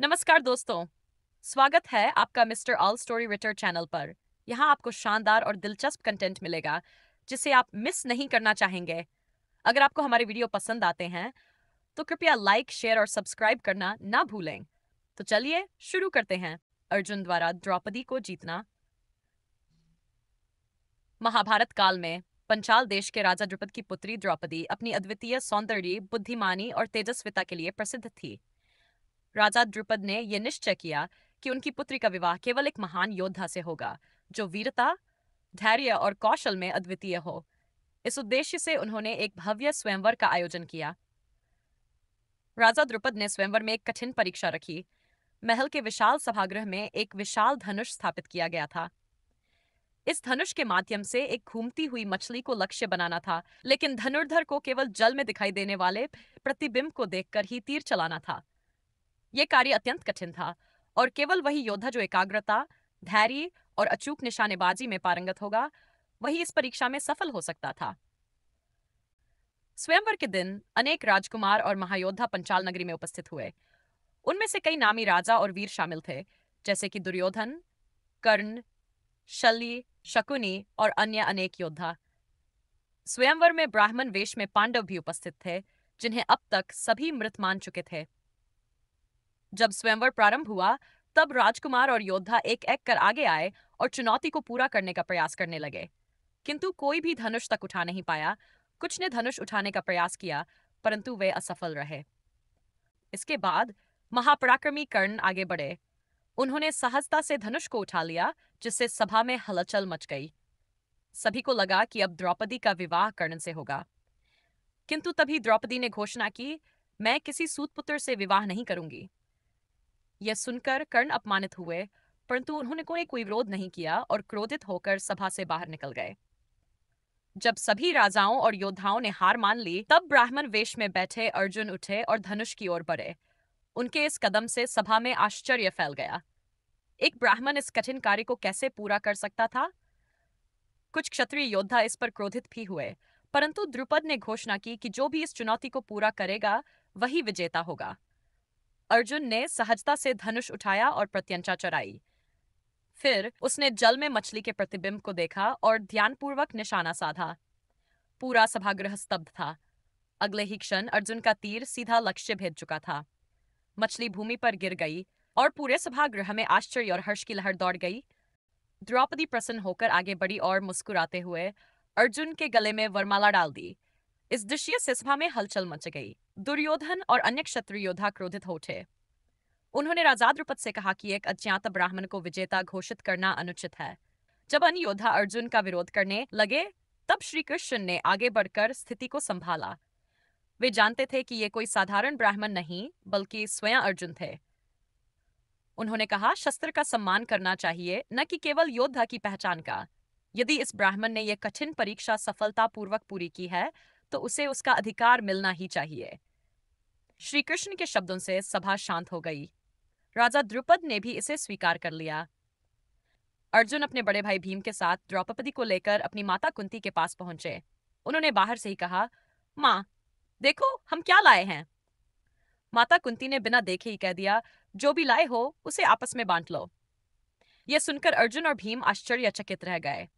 नमस्कार दोस्तों। स्वागत है आपका mister all story Ritter channel पर। यहाँ आपको शानदार और दिलचस्प कंटेंट मिलेगा जिसे आप मिस नहीं करना चाहेंगे। अगर आपको हमारे वीडियो पसंद आते हैं तो कृपया लाइक, शेयर और सब्सक्राइब करना ना भूलें। तो चलिए शुरू करते हैं। अर्जुन द्वारा द्रौपदी को जीतना। महाभारत काल में पंचाल देश के राजा द्रुपद की पुत्री द्रौपदी अपनी अद्वितीय सौंदर्य, बुद्धिमानी और तेजस्विता के लिए प्रसिद्ध थी। राजा द्रुपद ने यह निश्चय किया कि उनकी पुत्री का विवाह केवल एक महान योद्धा से होगा जो वीरता, धैर्य और कौशल में अद्वितीय हो। इस उद्देश्य से उन्होंने एक भव्य स्वयंवर का आयोजन किया। राजा द्रुपद ने स्वयंवर में एक कठिन परीक्षा रखी। महल के विशाल सभागृह में एक विशाल धनुष स्थापित किया गया था। इस धनुष के माध्यम से एक घूमती हुई मछली को लक्ष्य बनाना था, लेकिन धनुर्धर को केवल जल में दिखाई देने वाले प्रतिबिंब को देखकर ही तीर चलाना था। यह कार्य अत्यंत कठिन था और केवल वही योद्धा जो एकाग्रता, धैर्य और अचूक निशानेबाजी में पारंगत होगा, वही इस परीक्षा में सफल हो सकता था। स्वयंवर के दिन अनेक राजकुमार और महायोद्धा पंचाल नगरी में उपस्थित हुए। उनमें से कई नामी राजा और वीर शामिल थे, जैसे कि दुर्योधन, कर्ण, शल्य, शकुनी और अन्य अनेक योद्धा। स्वयंवर में ब्राह्मण वेश में पांडव भी उपस्थित थे, जिन्हें अब तक सभी मृत मान चुके थे। जब स्वयंवर प्रारंभ हुआ, तब राजकुमार और योद्धा एक एक कर आगे आए और चुनौती को पूरा करने का प्रयास करने लगे, किंतु कोई भी धनुष तक उठा नहीं पाया। कुछ ने धनुष उठाने का प्रयास किया, परंतु वे असफल रहे। इसके बाद महापराक्रमी कर्ण आगे बढ़े। उन्होंने सहजता से धनुष को उठा लिया, जिससे सभा में हलचल मच गई। सभी को लगा कि अब द्रौपदी का विवाह कर्ण से होगा, किंतु तभी द्रौपदी ने घोषणा की, मैं किसी सूतपुत्र से विवाह नहीं करूंगी। यह सुनकर कर्ण अपमानित हुए, परंतु उन्होंने कोई विरोध नहीं किया और क्रोधित होकर सभा से बाहर निकल गए। जब सभी राजाओं और योद्धाओं ने हार मान ली, तब ब्राह्मण वेश में बैठे अर्जुन उठे और धनुष की ओर बढ़े। उनके इस कदम से सभा में आश्चर्य फैल गया। एक ब्राह्मण इस कठिन कार्य को कैसे पूरा कर सकता था? कुछ क्षत्रिय योद्धा इस पर क्रोधित भी हुए, परंतु द्रुपद ने घोषणा की कि जो भी इस चुनौती को पूरा करेगा वही विजेता होगा। अर्जुन ने सहजता से धनुष उठाया और प्रत्यंचा चढ़ाई। फिर उसने जल में मछली के प्रतिबिंब को देखा और ध्यानपूर्वक निशाना साधा। पूरा सभागृह स्तब्ध था। अगले ही क्षण अर्जुन का तीर सीधा लक्ष्य भेद चुका था। मछली भूमि पर गिर गई और पूरे सभागृह में आश्चर्य और हर्ष की लहर दौड़ गई। द्रौपदी प्रसन्न होकर आगे बढ़ी और मुस्कुराते हुए अर्जुन के गले में वरमाला डाल दी। इस दृश्य से सभा में हलचल मच गई। दुर्योधन और अन्य क्षत्रिय योद्धा क्रोधित हो उठे। उन्होंने राजा द्रुपद से कहा कि एक अज्ञात ब्राह्मण को विजेता घोषित करना अनुचित है। जब अन्य योद्धा अर्जुन का विरोध करने लगे, तब श्री कृष्ण ने आगे बढ़कर स्थिति को संभाला। वे जानते थे कि ये कोई साधारण ब्राह्मण नहीं, बल्कि स्वयं अर्जुन थे। उन्होंने कहा, शस्त्र का सम्मान करना चाहिए, न कि केवल योद्धा की पहचान का। यदि इस ब्राह्मण ने यह कठिन परीक्षा सफलतापूर्वक पूरी की है, तो उसे उसका अधिकार मिलना ही चाहिए। श्री कृष्ण के शब्दों से सभा शांत हो गई। राजा द्रुपद ने भी इसे स्वीकार कर लिया। अर्जुन अपने बड़े भाई भीम के साथ द्रौपदी को लेकर अपनी माता कुंती के पास पहुंचे। उन्होंने बाहर से ही कहा, माँ, देखो हम क्या लाए हैं। माता कुंती ने बिना देखे ही कह दिया, जो भी लाए हो उसे आपस में बांट लो। यह सुनकर अर्जुन और भीम आश्चर्यचकित रह गए।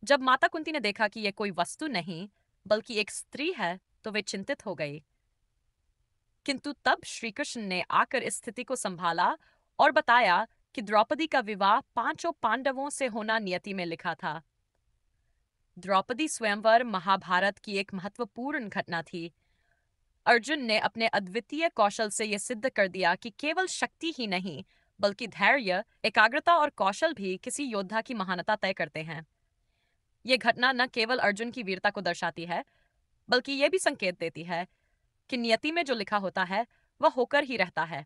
जब माता कुंती ने देखा कि यह कोई वस्तु नहीं बल्कि एक स्त्री है, तो वे चिंतित हो गई। किंतु तब श्री कृष्ण ने आकर इस स्थिति को संभाला और बताया कि द्रौपदी का विवाह 5 पांडवों से होना नियति में लिखा था। द्रौपदी स्वयंवर महाभारत की एक महत्वपूर्ण घटना थी। अर्जुन ने अपने अद्वितीय कौशल से यह सिद्ध कर दिया कि केवल शक्ति ही नहीं, बल्कि धैर्य, एकाग्रता और कौशल भी किसी योद्धा की महानता तय करते हैं। यह घटना न केवल अर्जुन की वीरता को दर्शाती है, बल्कि यह भी संकेत देती है कि नियति में जो लिखा होता है वह होकर ही रहता है।